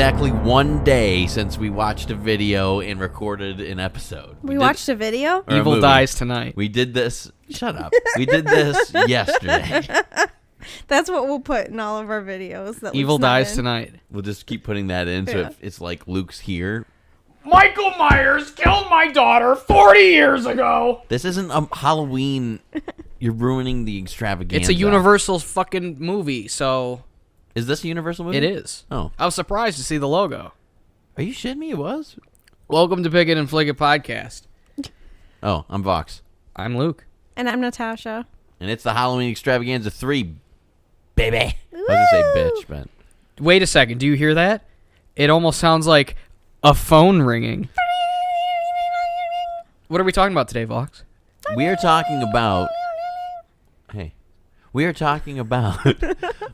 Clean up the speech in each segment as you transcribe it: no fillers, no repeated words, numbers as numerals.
exactly 1 day since we watched a video and recorded an episode. We watched a video? Evil Dies Tonight. We did this. Shut up. We did this yesterday. That's what we'll put in all of our videos. That Evil Dies Tonight. We'll just keep putting that in, so if it's like Luke's here. Michael Myers killed my daughter 40 years ago. This isn't a Halloween. You're ruining the extravaganza. It's a Universal fucking movie, so... Is this a Universal movie? It is. Oh. I was surprised to see the logo. Are you shitting me? It was? Welcome to Pick It and Flick It Podcast. Oh, I'm Vaux. I'm Luke. And I'm Natasha. And it's the Halloween Extravaganza 3, baby. I was going to say bitch, but... Wait a second. Do you hear that? It almost sounds like a phone ringing. What are we talking about today, Vaux? We are talking about... Hey. We are talking about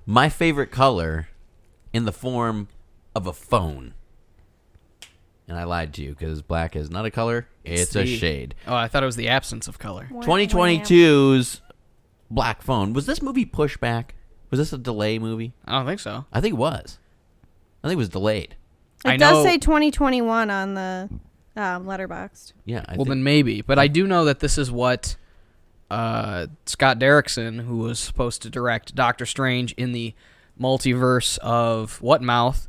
my favorite color in the form of a phone. And I lied to you because black is not a color. It's a shade. Oh, I thought it was the absence of color. 2022's black phone. Was this movie pushed back? Was this a delay movie? I don't think so. I think it was. I think it was delayed. It does say 2021 on the letterboxd. Yeah. Well, then maybe. But I do know that this is what Scott Derrickson, who was supposed to direct Doctor Strange in the multiverse of Whatmouth,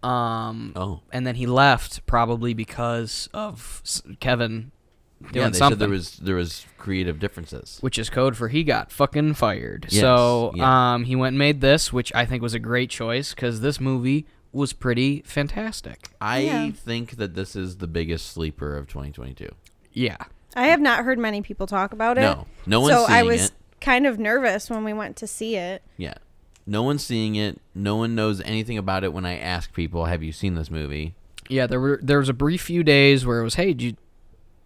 and then he left probably because of Kevin doing they something. said there was creative differences, which is code for he got fucking fired. Yes, so yeah. He went and made this, which I think was a great choice because this movie was pretty fantastic. I think that this is the biggest sleeper of 2022. Yeah. I have not heard many people talk about it. No one's seeing it. So I was kind of nervous when we went to see it. Yeah. No one's seeing it. No one knows anything about it when I ask people, have you seen this movie? Yeah, there was a brief few days where it was, hey, you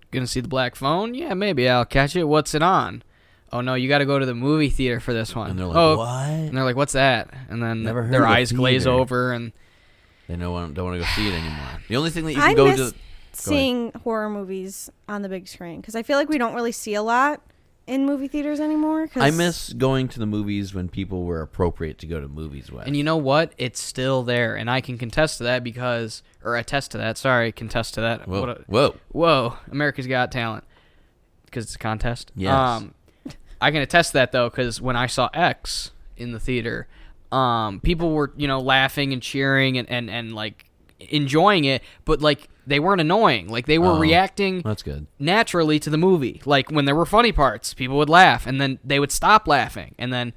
gonna see the black phone? Yeah, maybe I'll catch it. What's it on? Oh, no, you got to go to the movie theater for this one. And they're like, what? And they're like, what's that? And then Never heard their of a eyes glaze theater. over and They don't want to go see it anymore. The only thing that you I can go miss to... seeing horror movies on the big screen because I feel like we don't really see a lot in movie theaters anymore. I miss going to the movies when people were appropriate to go to movies with. And you know what? It's still there, and I can contest to that contest to that. Whoa. America's Got Talent. Because it's a contest. Yes. I can attest to that, though, because when I saw X in the theater, people were, laughing and cheering and like, enjoying it, but, like, they weren't annoying. Like, they were reacting that's good. naturally to the movie. Like, when there were funny parts, people would laugh, and then they would stop laughing, and then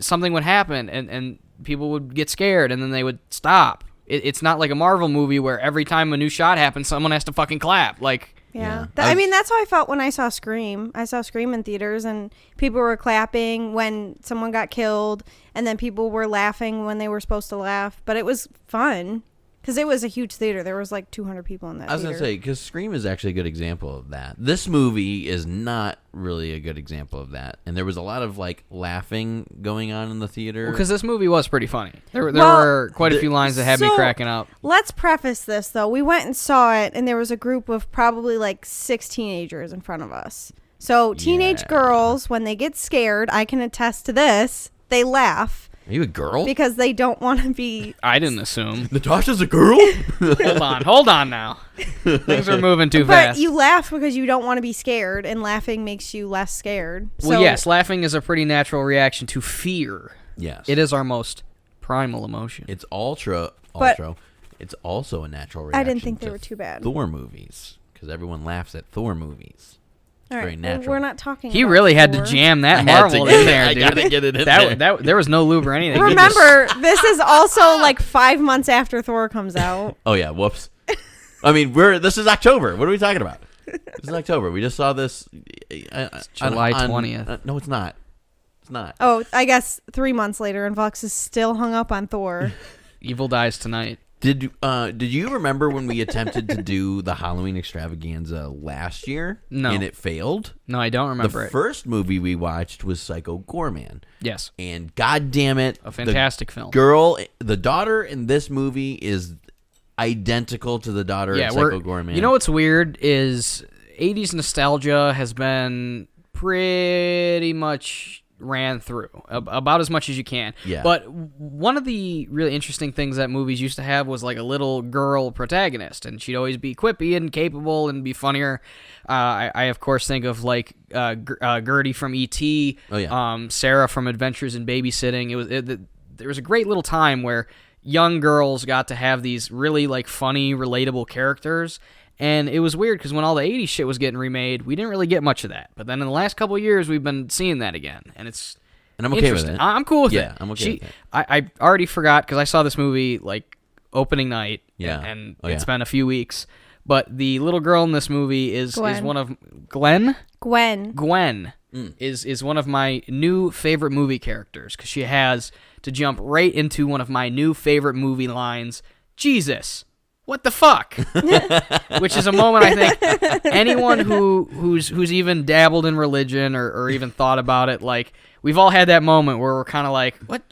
something would happen, and people would get scared, and then they would stop. It's not like a Marvel movie where every time a new shot happens, someone has to fucking clap. Like... Yeah. I mean, that's how I felt when I saw Scream. I saw Scream in theaters, and people were clapping when someone got killed, and then people were laughing when they were supposed to laugh. But it was fun. Because it was a huge theater. There was like 200 people in that theater. I was going to say, because Scream is actually a good example of that. This movie is not really a good example of that. And there was a lot of, like, laughing going on in the theater. Because this movie was pretty funny. There were quite a few lines that had me cracking up. Let's preface this, though. We went and saw it, and there was a group of probably like 6 teenagers in front of us. So teenage girls, when they get scared, I can attest to this, they laugh. Are you a girl? Because they don't want to be... I didn't assume. Natasha's a girl? Hold on now. Things are moving too fast. But you laugh because you don't want to be scared, and laughing makes you less scared. Well, yes, laughing is a pretty natural reaction to fear. Yes. It is our most primal emotion. It's ultra. It's also a natural reaction. I didn't think they were too bad. Thor movies, because everyone laughs at Thor movies. All right, very natural. we're not talking. He about really had Thor. to jam that Marvel in there, dude. I gotta get it in there. There was no lube or anything. Remember, this is also like 5 months after Thor comes out. Oh yeah, whoops. I mean, this is October. What are we talking about? This is October. We just saw this. July 20th. No, it's not. It's not. Oh, I guess 3 months later, and Vaux is still hung up on Thor. Evil Dies Tonight. Did you remember when we attempted to do the Halloween extravaganza last year? No. And it failed? No, I don't remember The first movie we watched was Psycho Goreman. Yes. And god damn it, a fantastic film. The daughter in this movie is identical to the daughter in Psycho Goreman. You know what's weird is 80s nostalgia has been pretty much ran through about as much as you can. Yeah. But one of the really interesting things that movies used to have was like a little girl protagonist, and she'd always be quippy and capable and be funnier. I of course think of like Gertie from E.T. Oh, yeah. Sarah from Adventures in Babysitting. There was a great little time where young girls got to have these really like funny, relatable characters. And it was weird because when all the 80s shit was getting remade, we didn't really get much of that. But then in the last couple of years, we've been seeing that again. And I'm okay with interesting. it. I'm cool with it. Yeah, I'm okay with it. I already forgot because I saw this movie like opening night. Yeah. And Oh, it's yeah. been a few weeks. But the little girl in this movie is one of... Gwen? Gwen is one of my new favorite movie characters because she has to jump right into one of my new favorite movie lines, Jesus. What the fuck? Which is a moment I think anyone who's even dabbled in religion or even thought about it, like we've all had that moment where we're kind of like, what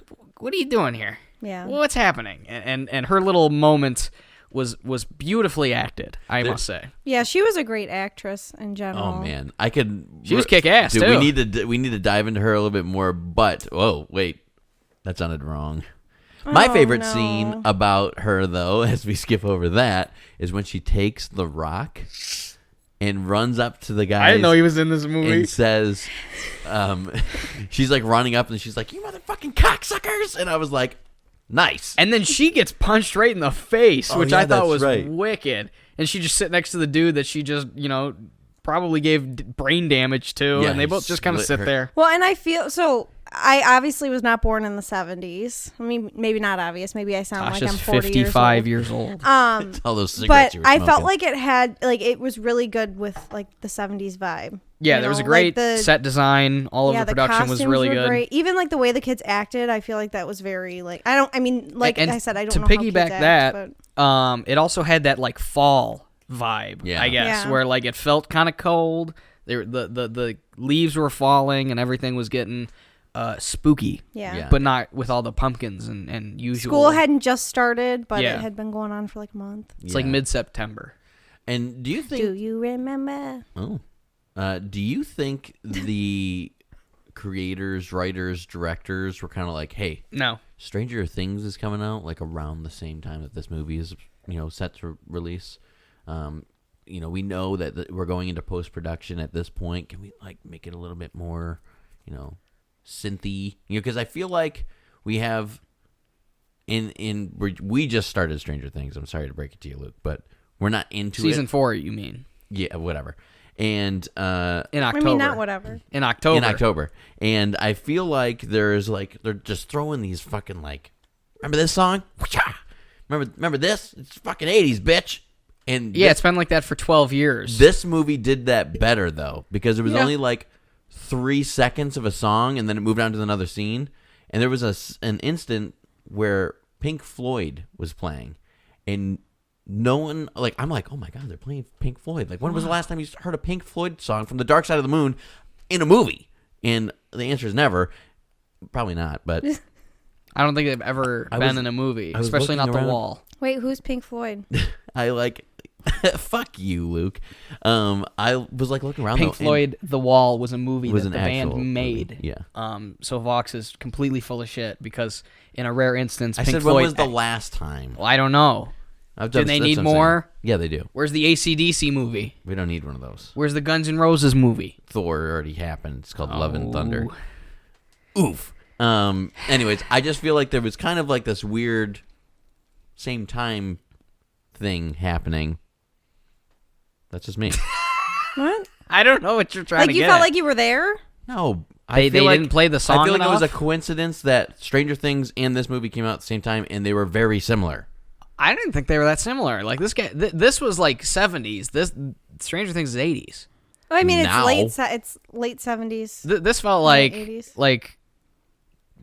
are you doing here? Yeah. What's happening? And her little moment was beautifully acted, I must say. Yeah, she was a great actress in general. Oh man, I could. She was kick-ass, Dude, too. we need to dive into her a little bit more. But wait, that sounded wrong. My favorite scene about her, though, as we skip over that, is when she takes the rock and runs up to the guy. I didn't know he was in this movie. And says, she's like running up and she's like, "You motherfucking cocksuckers!" And I was like, "Nice." And then she gets punched right in the face, which yeah, I thought that's was right. wicked. And she just sit next to the dude that she just, probably gave brain damage to, Yeah, and they both just kind of slit sit her. there. Well, and I feel so. I obviously was not born in the 70s. I mean, maybe not obvious. Maybe I sound like I'm Tasha's 40 55 years years old. old. All those cigarettes But you were I smoking. felt like it had it was really good with like the 70s vibe. Yeah, You there was a know, great like set design. All of the production was costumes really were good. Great. Even like the way the kids acted, I feel like that was very like I said, I don't to know how kids piggyback act, that, it also had that like fall vibe, Yeah. I guess, Yeah. where like it felt kind of cold. The leaves were falling and everything was getting spooky. Yeah. Yeah. But not with all the pumpkins and usual. School hadn't just started, but Yeah. it had been going on for like a month. It's like Yeah. mid-September. And do you think? Do you remember? Oh, do you think the creators, writers, directors were kind of like, "Hey, No. Stranger Things is coming out like around the same time that this movie is, set to release. We know that we're going into post-production at this point. Can we like make it a little bit more, synthy? Because I feel like we have we just started Stranger Things. I'm sorry to break it to you, Luke, but we're not into Season 4, you mean? Yeah, whatever. And In October. I mean, not whatever. In October. in October. And I feel like there's like they're just throwing these fucking like, remember this song? Remember this? It's fucking 80s, bitch. And Yeah, it's been like that for 12 years. this movie did that better though, because it was Yeah. only like 3 seconds of a song, and then it moved on to another scene. And there was an instant where Pink Floyd was playing, and no one I'm like, oh my god, they're playing Pink Floyd. Like, when was the last time you heard a Pink Floyd song from the Dark Side of the Moon in a movie? And the answer is never. Probably not, but I don't think they've ever I been was- in a movie, I was especially not looking The around. Wall. Wait, who's Pink Floyd? I like. Fuck you, Luke. I was like looking around. Pink though, and Floyd, The Wall was a movie was that an the band actual made. movie. Yeah. So Vaux is completely full of shit because in a rare instance, I Pink said, Floyd. when was the last time? Well, I don't know. Do they need more? Yeah, they do. Where's the AC/DC movie? We don't need one of those. Where's the Guns N' Roses movie? Thor already happened. It's called Love and Oh. Thunder. Oof. Anyways, I just feel like there was kind of like this weird same time thing happening. That's just me. What? I don't know what you're trying Like to you get felt at. like you were there? No, They feel like- didn't play the song I feel like it was a enough? coincidence that Stranger Things and this movie came out at the same time, and they were very similar. I didn't think they were that similar. Like this guy, this was like 70s. This Stranger Things is 80s. I mean, Now- it's late 70s. This felt Late like 80s. like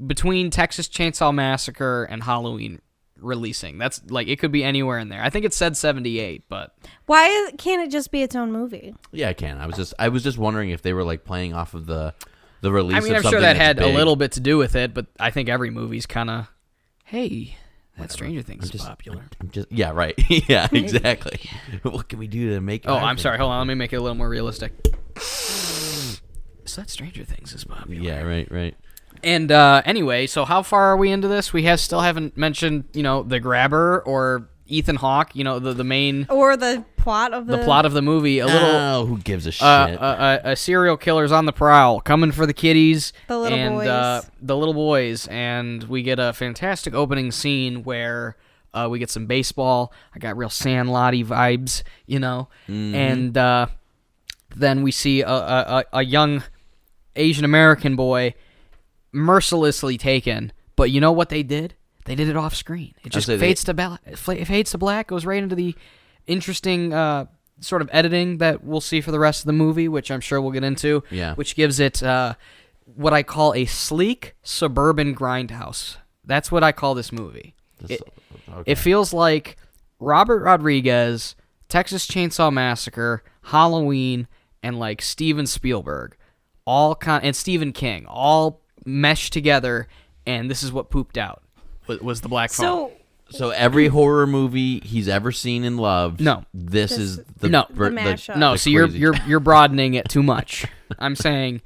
between Texas Chainsaw Massacre and Halloween releasing. That's like it could be anywhere in there. I think it said 78, but Why can't it just be its own movie? Yeah, I can. I was just wondering if they were like playing off of the release. I mean, of I'm sure something that that's had a big. little bit to do with it. But I think every movie's kind of, hey, that Stranger Things is popular. I'm just yeah, right. Yeah, exactly. What can we do to make it? Oh, I'm sorry. Hold on. Let me make it a little more realistic. so that Stranger Things is popular. Yeah, right. And anyway, so how far are we into this? We still haven't mentioned, the grabber or Ethan Hawke, the main Or the plot of the movie. A little Oh, who gives a shit? a serial killer's on the prowl, coming for the kiddies, The little boys. the little boys, and we get a fantastic opening scene where we get some baseball. I got real Sandlotty vibes, and then we see a young Asian American boy mercilessly taken. But you know what they did? They did it off screen. It just fades to black, goes right into the interesting sort of editing that we'll see for the rest of the movie, which I'm sure we'll get into. Yeah. Which gives it what I call a sleek suburban grindhouse. That's what I call this movie. It feels like Robert Rodriguez, Texas Chainsaw Massacre, Halloween, and like Steven Spielberg, and Stephen King, all meshed together, and this is what pooped out. Was the black phone. So every horror movie he's ever seen and loved. No. This is the mashup. No, the so crazy you're broadening it too much. I'm saying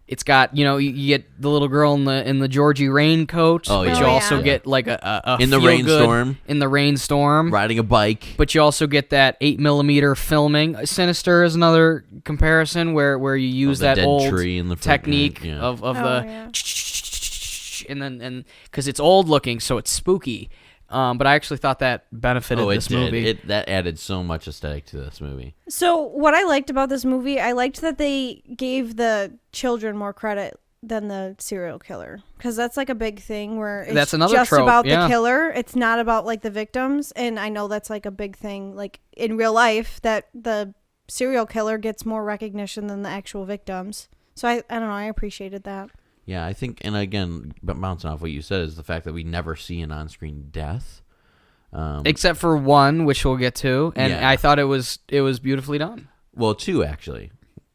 it's got you get the little girl in the Georgie raincoat, Oh, but yeah. you Oh, also yeah. get like a In the feel-good rainstorm. in the rainstorm, riding a bike. but you also get that 8mm filming. Sinister is another comparison where you use the that dead old tree in the front, technique yeah. of Oh, the yeah. and because it's old looking, so it's spooky. But I actually thought that benefited Oh, it this did. movie. That added so much aesthetic to this movie. So what I liked about this movie, I liked that they gave the children more credit than the serial killer, because that's like a big thing where it's That's another just trope, about yeah. the killer. It's not about like the victims, and I know that's like a big thing like in real life, that the serial killer gets more recognition than the actual victims. So I don't know, I appreciated that. Yeah, I think, and again, but bouncing off what you said, is the fact that we never see an on-screen death. Except for one, which we'll get to, and Yeah. I thought it was beautifully done. Well, two actually.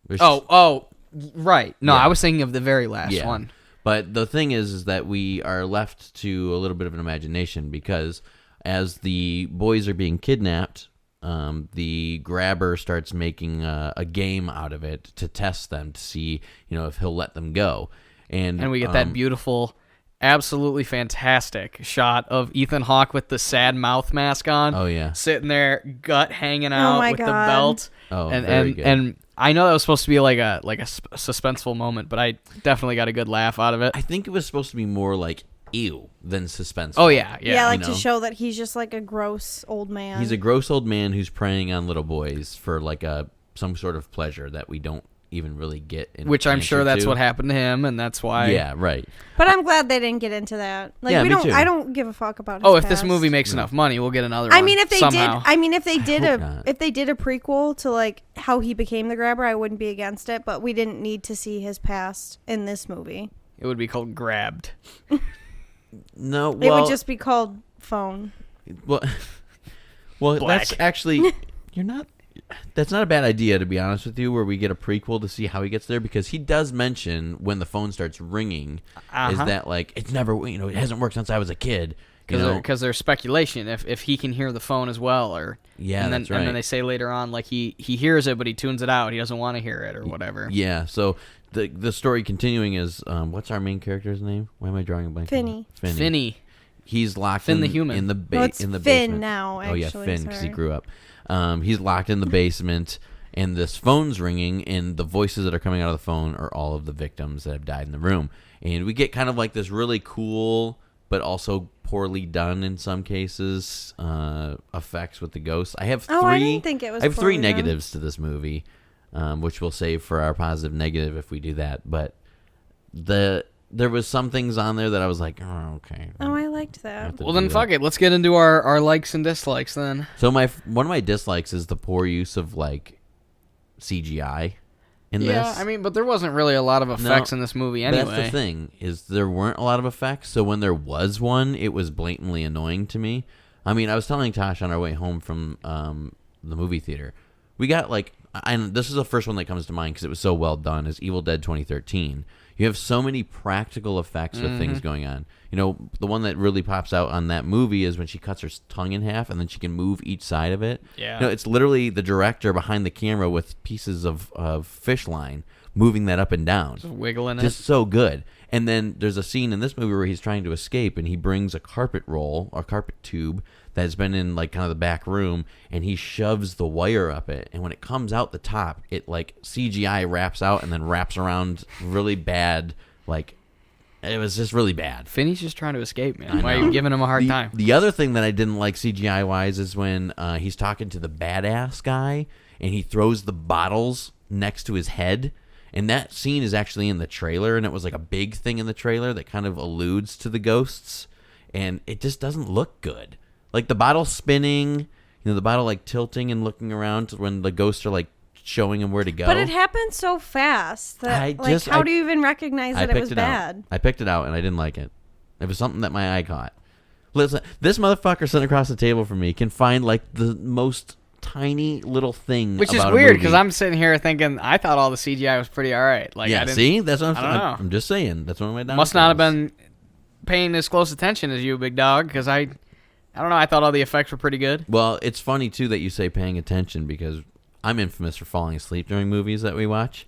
There's- Oh, right. No, Yeah. I was thinking of the very last Yeah. one. But the thing is that we are left to a little bit of an imagination, because as the boys are being kidnapped, the grabber starts making a game out of it to test them, to see if he'll let them go. And And we get that beautiful, absolutely fantastic shot of Ethan Hawke with the sad mouth mask on. Oh, yeah. Sitting there, gut hanging out my with the God. belt. Oh, and very and, good. and I know that was supposed to be like a suspenseful moment, but I definitely got a good laugh out of it. I think it was supposed to be more like ew than suspense. Oh yeah. Yeah, like you to know. show that he's just like a gross old man. He's a gross old man who's preying on little boys for like some sort of pleasure that we don't even really get. Which I'm answer sure that's to. what happened to him, and that's why. Yeah, right. But I'm glad they didn't get into that. Like Yeah, we me don't too. I don't give a fuck about his Oh, if this past. movie makes enough money, we'll get another I one. mean, if they somehow. did, I mean, if they did hope not. if they did a prequel to like how he became the grabber, I wouldn't be against it. But we didn't need to see his past in this movie. It would be called Grabbed. No, It well, would just be called Phone. well, well, that's Black. actually that's not a bad idea, to be honest with you, where we get a prequel to see how he gets there, because he does mention when the phone starts ringing is that like it's never it hasn't worked since I was a kid. Because there's speculation if he can hear the phone as well, or Yeah, and then that's right. and then they say later on like he hears it but he tunes it out. He doesn't want to hear it or whatever. Yeah, so the story continuing is what's our main character's name? Why am I drawing a blank? Finny. Finny. He's locked Finn in the human. in the Well, it's in the Finn basement now, Oh yeah, actually, Finn, because he sorry. grew up. He's locked in the basement, and this phone's ringing, and the voices that are coming out of the phone are all of the victims that have died in the room. And we get kind of like this really cool, but also poorly done in some cases, effects with the ghosts. I have three. Oh, I didn't think it was I have three poorly done. negatives to this movie, which we'll save for our positive negative if we do that. But there was some things on there that I was like, oh, okay. Oh, I liked I that. have to Well do then that. fuck it. Let's get into our likes and dislikes then. So one of my dislikes is the poor use of like CGI in Yeah, this. I mean, but there wasn't really a lot of effects in this movie anyway. That's the thing, is there weren't a lot of effects, so when there was one, it was blatantly annoying to me. I mean, I was telling Tosh on our way home from the movie theater, we got like, and this is the first one that comes to mind because it was so well done, is Evil Dead 2013. You have so many practical effects with things going on. The one that really pops out on that movie is when she cuts her tongue in half and then she can move each side of it. Yeah. It's literally the director behind the camera with pieces of fish line moving that up and down. Just wiggling it. Just so good. And then there's a scene in this movie where he's trying to escape, and he brings a carpet roll or carpet tube that's been in like kind of the back room, and he shoves the wire up it. And when it comes out the top, it like CGI wraps out and then wraps around really bad. Like it was just really bad. Finney's just trying to escape, man. I Why are know. you giving him a hard time? The other thing that I didn't like CGI wise is when he's talking to the badass guy, and he throws the bottles next to his head. And that scene is actually in the trailer, and it was like a big thing in the trailer that kind of alludes to the ghosts, and it just doesn't look good. Like the bottle spinning, the bottle like tilting and looking around when the ghosts are like showing him where to go. But it happened so fast that how do you even recognize that it was bad? I picked it out, and I didn't like it. It was something that my eye caught. Listen, this motherfucker sitting across the table from me can find like the most tiny little thing, Which is about a weird movie. because I'm sitting here thinking I thought all the CGI was pretty all right. Like, yeah, I didn't, see, that's what I don't know. I'm just saying. That's one of my downfalls. Must not have been paying as close attention as you, big dog, because I don't know. I thought all the effects were pretty good. Well, it's funny too that you say paying attention because I'm infamous for falling asleep during movies that we watch.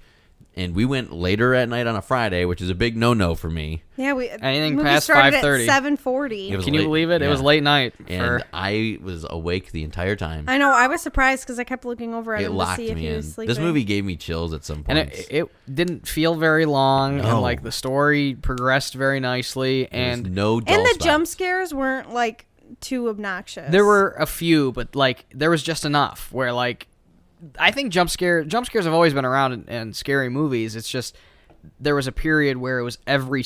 And we went later at night on a Friday, which is a big no-no for me. Yeah, Anything movie past started 5:30. at 7:40. It was Can you late. believe it? It Yeah. was late night. And I was awake the entire time. I know. I was surprised because I kept looking over at It him to locked see if me he in. was sleeping. This movie gave me chills at some and points. it didn't feel very long, No. and like the story progressed very nicely, There's and no dull and the spots. jump scares weren't like too obnoxious. there were a few, but like there was just enough where like I think jump scares have always been around in scary movies. It's just there was a period where it was every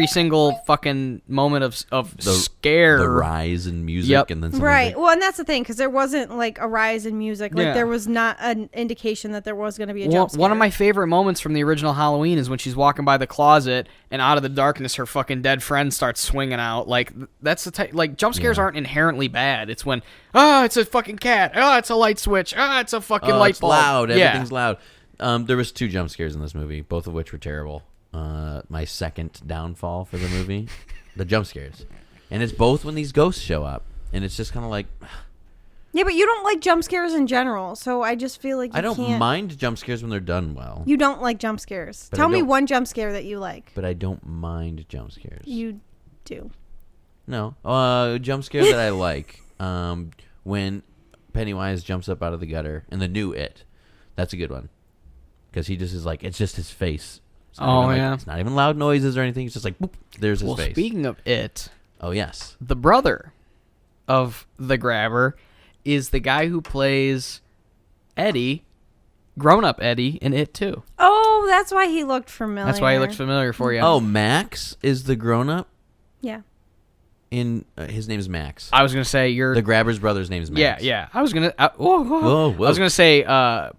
single fucking moment of scare. The rise in music, Yep. and then something Right. big. Well, and that's the thing because there wasn't like a rise in music. Like Yeah. there was not an indication that there was going to be a jump scare. One of my favorite moments from the original Halloween is when she's walking by the closet and out of the darkness her fucking dead friend starts swinging out. Like that's the type. Like jump scares aren't inherently bad. It's when it's a fucking cat. It's a light switch. It's a fucking light It's bulb. loud. Yeah. Everything's loud. There was 2 jump scares in this movie, both of which were terrible. My second downfall for the movie, the jump scares, and it's both when these ghosts show up, and it's just kind of like Yeah, but you don't like jump scares in general, so I just feel like you I don't can't. mind jump scares when they're done well, You don't like jump scares. But Tell I me don't- one jump scare that you like. but I don't mind jump scares. You do. No, jump scare that I like. When Pennywise jumps up out of the gutter in the new It, that's a good one, because he just is like it's just his face. It's not even yeah. it's not even loud noises or anything. It's just like boop, there's his Well, face. speaking of it, Oh yes, the brother of the grabber is the guy who plays Eddie, grown-up Eddie, in It too. Oh, that's why he looked familiar. That's why he looks familiar for you. Oh, Max is the grown up. Yeah. In his name is Max. I was gonna say you're. The grabber's brother's name is Max. Yeah. I was gonna. Whoa. Whoa. I was gonna say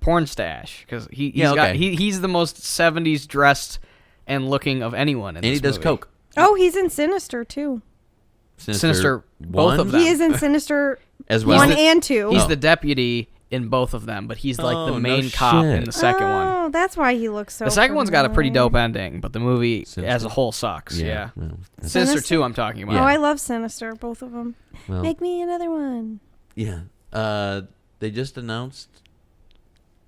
porn stash because okay. he's the most 70s dressed and looking of anyone in And this he does movie. coke. Oh, he's in Sinister too. Sinister, both of them. He is in Sinister As well. 1 and 2. He's Oh. the deputy in both of them, but he's like Oh, the no main cop shit. in the second one. Oh, that's why he looks so The second one's got a pretty familiar. dope ending, but the movie Sinister? as a whole sucks. Yeah. Well, Sinister Sinister? 2 I'm talking about. Oh, I love Sinister, both of them. well, Make me another one. yeah. They just announced.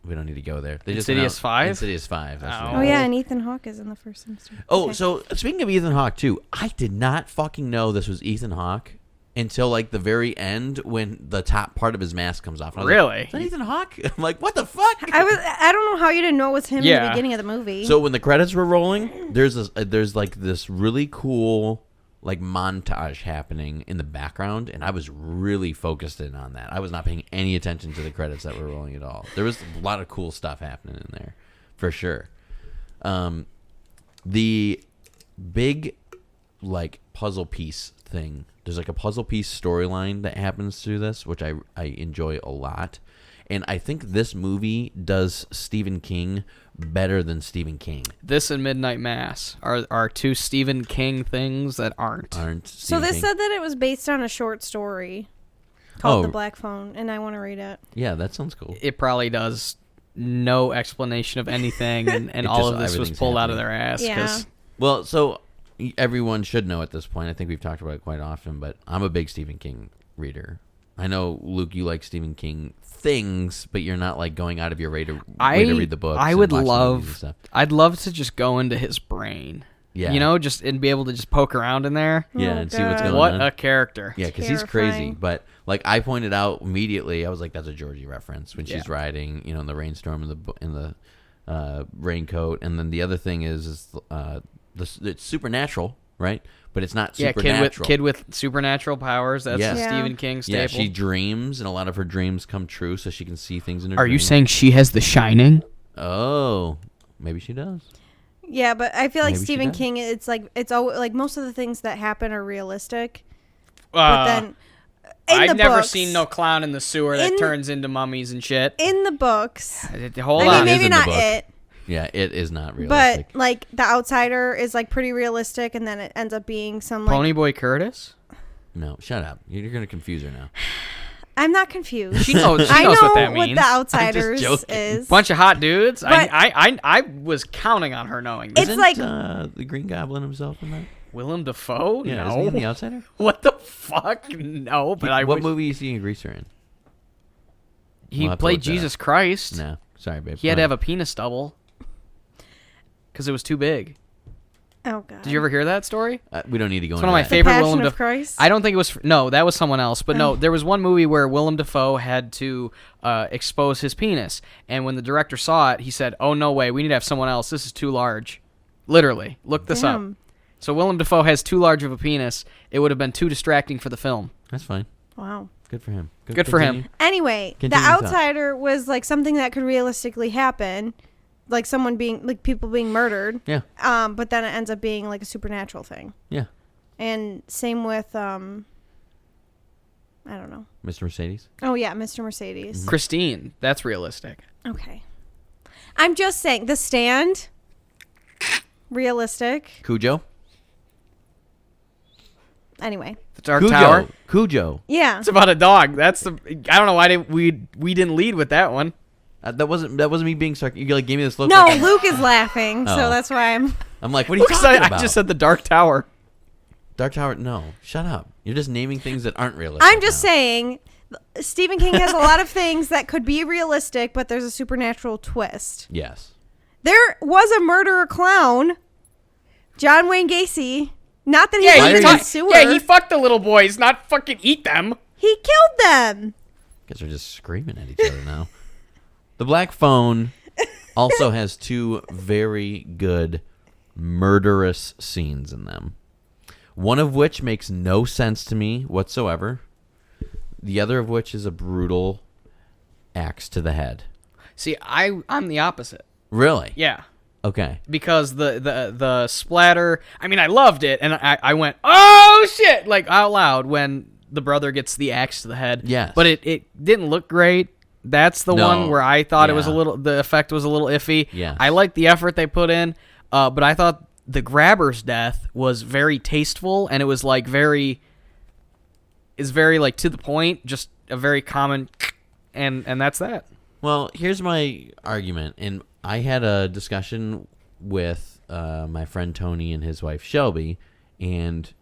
We don't need to go there. They just Insidious announced 5? Insidious 5. That's Oh. what Oh, it yeah, is. and Ethan Hawke is in the first Sinister. Oh, Okay. so speaking of Ethan Hawke too, I did not fucking know this was Ethan Hawke until like the very end when the top part of his mask comes off. And I was Really? Like, is that Ethan Hawke? I'm like, what the fuck? I don't know how you didn't know it was him in Yeah. the beginning of the movie. So when the credits were rolling, there's like this really cool like montage happening in the background, and I was really focused in on that. I was not paying any attention to the credits that were rolling at all. There was a lot of cool stuff happening in there, for sure. The big like puzzle piece thing. There's like a puzzle piece storyline that happens through this, which I enjoy a lot. And I think this movie does Stephen King better than Stephen King. This and Midnight Mass are two Stephen King things that aren't. So Stephen this King. said that it was based on a short story called Oh. The Black Phone, and I want to read it. Yeah, that sounds cool. It probably does no explanation of anything, and It all just- of this was everything's pulled out of happening. their ass. Yeah. 'Cause Well, so everyone should know at this point. I think we've talked about it quite often, but I'm a big Stephen King reader. I know, Luke, you like Stephen King things, but you're not like going out of your way to read the books. I would and watch the movies and love. stuff. I'd love to just go into his brain. Yeah. You know, just and be able to just poke around in there. Yeah, Oh, and see what's God. going What on. a character. Yeah, because he's crazy. Terrifying. But like I pointed out immediately, I was like, "That's a Georgie reference" when she's Yeah. riding, in the rainstorm in the raincoat. And then the other thing is it's supernatural, right? But it's not Yeah, supernatural. kid with supernatural powers. That's Yeah. the Yeah. Stephen King staple. Yeah, she dreams, and a lot of her dreams come true, so she can see things in her. Are you dreams. saying she has The Shining? Oh, maybe she does. Yeah, but I feel like Maybe she Stephen does. King. It's always like most of the things that happen are realistic, but then in I've the never books, seen no clown in the sewer that In- turns into mummies and shit. in the books. Hold I on. mean, It is maybe in the not book. it, Yeah, it is not but realistic. like The Outsider is like pretty realistic, and then it ends up being some like Ponyboy Curtis? No, shut up. You're going to confuse her now. I'm not confused. She knows. She I knows know what that means. The Outsiders joking. is. Bunch of hot dudes. But- I was counting on her knowing this. It's Isn't, like- the Green Goblin himself in that? Willem Dafoe? Yeah, no. isn't he in The Outsider? What the fuck? No, but I What wish movie is he a greaser in? he We'll have to played look that Jesus Christ. No, sorry, babe. He had to have a penis double because it was too big. Oh god. Did you ever hear that story? We don't need to go It's into one of my that. favorite Passion Willem of Dafoe. Christ? I don't think it was. No, that was someone else. But no, there was one movie where Willem Dafoe had to expose his penis, and when the director saw it, he said, "Oh no way, we need to have someone else. This is too large." Literally, look this up. Damn. So Willem Dafoe has too large of a penis. It would have been too distracting for the film. That's fine. Wow. Good for him. Good for him. continue. Anyway, Continue The the thought. Outsider was like something that could realistically happen, like someone being like people being murdered. Yeah, But then it ends up being like a supernatural thing. yeah. And same with I don't know. Mr. Mercedes. Oh yeah, Mr. Mercedes. Christine, that's realistic. Okay. I'm just saying The Stand, realistic. Cujo. Anyway. The Dark Cujo. Tower. Cujo. Yeah. It's about a dog. That's the. I don't know why we didn't lead with that one. That wasn't me being sarcastic. You like gave me this look. No, like, Luke is laughing, Oh. so that's why I'm. I'm like, what are you Because talking I about? just said the Dark Tower. Dark Tower. No, shut up. You're just naming things that aren't realistic. I'm just now. saying, Stephen King has a lot of things that could be realistic, but there's a supernatural twist. Yes. There was a murderer clown, John Wayne Gacy. Not that he Yeah, lived he in fuck- the sewer. yeah, he fucked the little boys, not fucking eat them. He killed them. Guys are just screaming at each other now. The Black Phone also has two very good murderous scenes in them. One of which makes no sense to me whatsoever. The other of which is a brutal axe to the head. See, I'm the opposite. Really? Yeah. Okay. Because the splatter, I mean, I loved it, and I went, oh shit, like out loud when the brother gets the axe to the head. Yes. But it didn't look great. That's the No. one where I thought it was Yeah. the effect was a little iffy. Yes. I liked the effort they put in, but I thought the grabber's death was very tasteful, and it was like very like to the point, just a very common, and that's that. Well, here's my argument, and I had a discussion with my friend Tony and his wife Shelby, and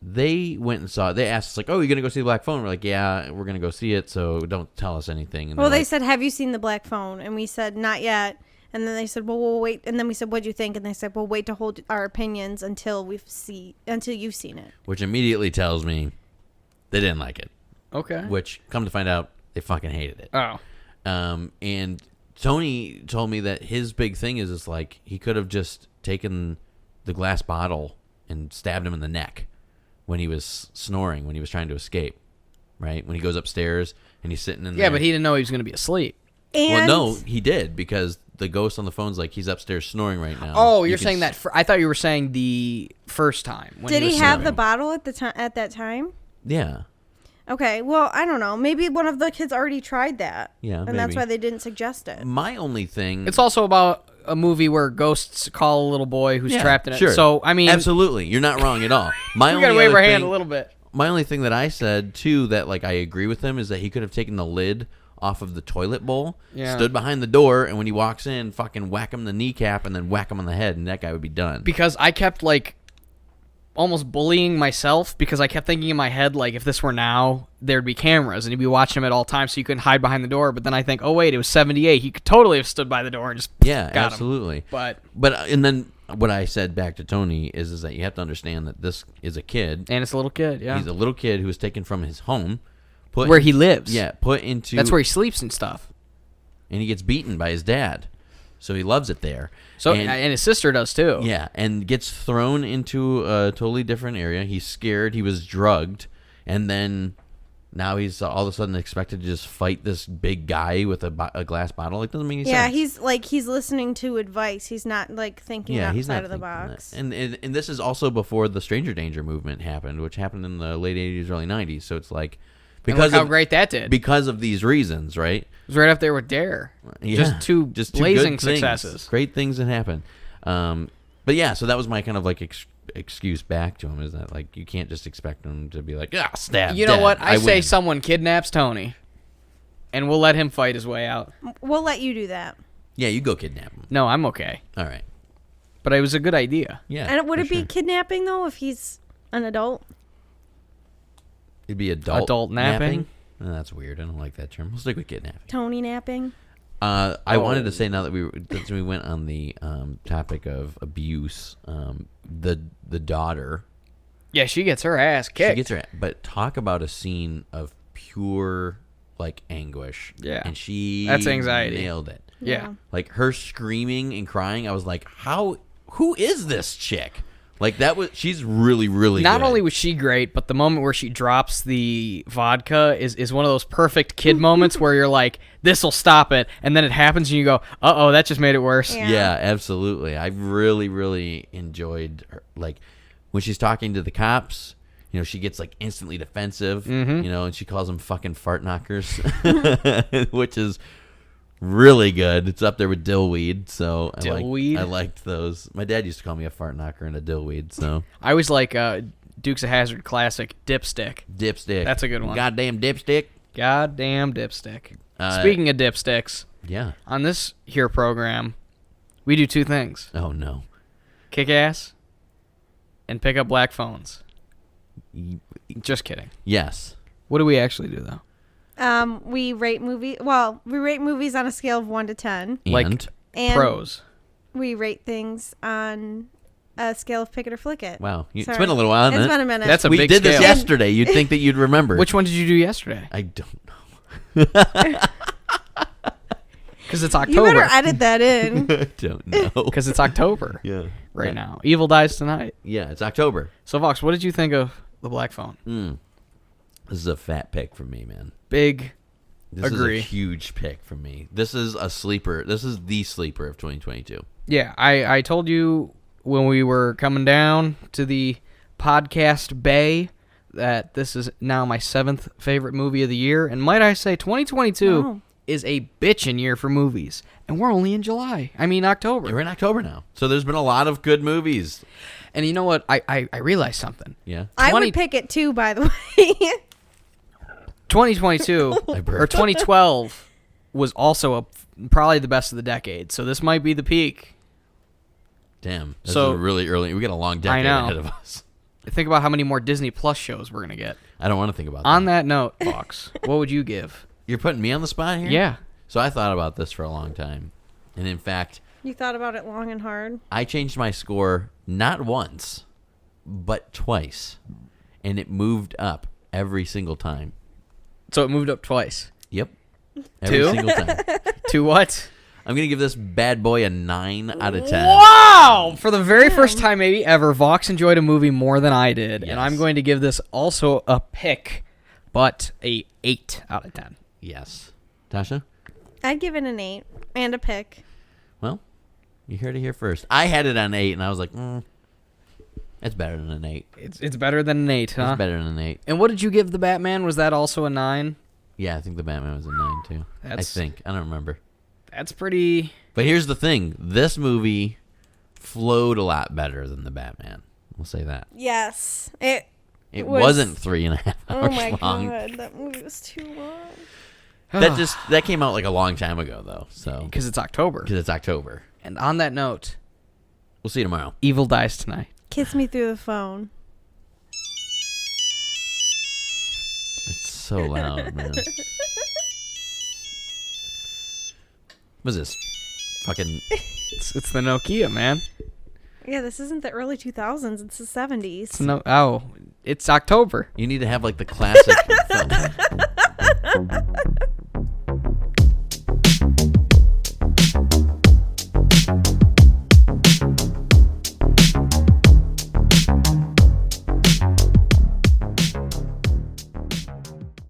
they went and saw it. They asked us, like, oh, you're going to go see The Black Phone? We're like, yeah, we're going to go see it, so don't tell us anything. And Well, they're they like, said, "Have you seen The Black Phone?" And we said, "Not yet." And then they said, "Well, we'll wait." And then we said, "What'd you think?" And they said, "We'll wait to hold our opinions until you've seen it." which immediately tells me they didn't like it, Okay. which, come to find out, they fucking hated it. Oh. And Tony told me that his big thing is like, he could have just taken the glass bottle and stabbed him in the neck when he was snoring, when he was trying to escape, right? When he goes upstairs and he's sitting in there. Yeah, but he didn't know he was going to be asleep. And Well, no, he did, because the ghost on the phone's like, he's upstairs snoring right now. Oh, You you're can saying that. I thought you were saying the first time. When did he was have the snoring. bottle at the time? At that time? Yeah. Okay. Well, I don't know. Maybe one of the kids already tried that. Yeah, And that's maybe. why they didn't suggest it. My only thing... It's also about a movie where ghosts call a little boy who's Yeah, trapped in it. sure. So, I mean, Absolutely. You're not wrong at all. My we only got to wave other our hand thing- a little bit. My only thing that I said, too, that like I agree with him, is that he could have taken the lid off of the toilet bowl, Yeah. stood behind the door, and when he walks in, fucking whack him in the kneecap and then whack him on the head, and that guy would be done. Because I kept, like, almost bullying myself because I kept thinking in my head, like, if this were now, there'd be cameras and you'd be watching him at all times so you couldn't hide behind the door. But then I think, oh, wait, it was 78. He could totally have stood by the door and just Yeah, got absolutely. him. But and then what I said back to Tony is that you have to understand that this is a kid. and it's a little kid, yeah. He's a little kid who was taken from his home, put Where he lives. Yeah, put into. That's where he sleeps and stuff. and he gets beaten by his dad, so he loves it there. So and his sister does too. Yeah, and gets thrown into a totally different area. He's scared. He was drugged, and then now he's all of a sudden expected to just fight this big guy with a glass bottle. Like, doesn't make any Yeah, sense. he's listening to advice. He's not like thinking He's not outside of the thinking box. that. And this is also before the stranger danger movement happened, which happened in the late 80s, early 90s. So it's like And look how great that did. because of these reasons, right? It was right up there with Dare. Yeah. Just two blazing good things. successes. Great things that happen. But yeah, so that was my kind of like excuse back to him, is that like you can't just expect him to be like, stab. You know dead, what? I say win." someone kidnaps Tony, and we'll let him fight his way out. We'll let you do that. Yeah, you go kidnap him. No, I'm okay. All right. But it was a good idea. Yeah. And would for it be sure. kidnapping though if he's an adult? It'd be adult napping? Oh, that's weird. I don't like that term. We'll stick with kidnapping. Tony napping? I wanted to say, now that we went on the topic of abuse, the daughter, Yeah, she gets her ass kicked. she gets her, but talk about a scene of pure like anguish. Yeah. and she That's anxiety. nailed it. Yeah. Like her screaming and crying, I was like, who is this chick? Like she's really, really Not good. only was she great, but the moment where she drops the vodka is one of those perfect kid moments where you're like, this'll stop it. And then it happens and you go, uh-oh, that just made it worse. Yeah. Yeah, absolutely. I really, really enjoyed her. Like when she's talking to the cops, you know, she gets like instantly defensive, you know, and she calls them fucking fart knockers, which is really good. It's up there with dillweed. So Dillweed? I liked those. My dad used to call me a fart knocker and a dillweed. So I always like Dukes of Hazzard classic dipstick. dipstick. That's a good one. Goddamn dipstick. Goddamn dipstick. Speaking of dipsticks, Yeah. on this here program, we do two things. Oh no. Kick ass and pick up black phones. Just kidding. Yes. What do we actually do, though? We rate movies. Well, we rate movies on a scale of 1 to 10. Like And pros. we rate things on a scale of pick it or flick it. Wow. It's Sorry. been a little while, It's hasn't been it? a minute. That's a We big did this scale. yesterday. You'd think that you'd remember. Which one did you do yesterday? I don't know. Because it's You October. better edit that in. I don't know. Because it's October Yeah. right now. Evil dies tonight. Yeah, it's October. So, Vox, what did you think of the black phone? This is a fat pick for me, man. Big. This Agree. is a huge pick for me. This is a sleeper. This is the sleeper of 2022. Yeah, I told you when we were coming down to the podcast bay that this is now my 7th favorite movie of the year. And might I say, 2022 Wow. is a bitchin' year for movies. And we're only in July. I mean, October. We're in October now. So there's been a lot of good movies. And you know what? I realized something. Yeah. I 20 would pick it too, by the way. 2022 I burped. or 2012 was also probably the best of the decade. So this might be the peak. Damn. This So- is really early. We got a long decade know. ahead of us. Think about how many more Disney Plus shows we're going to get. I don't want to think about On that. that note, Fox, what would you give? You're putting me on the spot here? Yeah. So I thought about this for a long time. And in fact, You thought about it long and hard. I changed my score not once, but twice. And it moved up every single time. So it moved up twice. Yep. Every Two? single time. To what? I'm going to give this bad boy a 9 out of 10. Wow! For the very first time maybe ever, Vox enjoyed a movie more than I did. Yes. And I'm going to give this also a pick, but a 8 out of 10. Yes. Tasha? I'd give it an 8 and a pick. Well, you heard it here first. I had it on 8, and I was like, it's better than an 8. It's better than an 8, huh? It's better than an 8. And what did you give the Batman? Was that also a 9? Yeah, I think the Batman was a 9, too. That's- I think. I don't remember. That's pretty... But here's the thing. This movie flowed a lot better than the Batman. We'll say that. Yes. It was- wasn't 3.5 Oh hours my long. god, that movie was too long. That came out like a long time ago, though. So Because it's October. because it's October. And on that note, We'll see you tomorrow. Evil dies tonight. Kiss me through the phone. so loud, man. What's this? Fucking. It's the Nokia, man. Yeah, this isn't the early 2000s. It's the 70s. It's October. You need to have like the classic.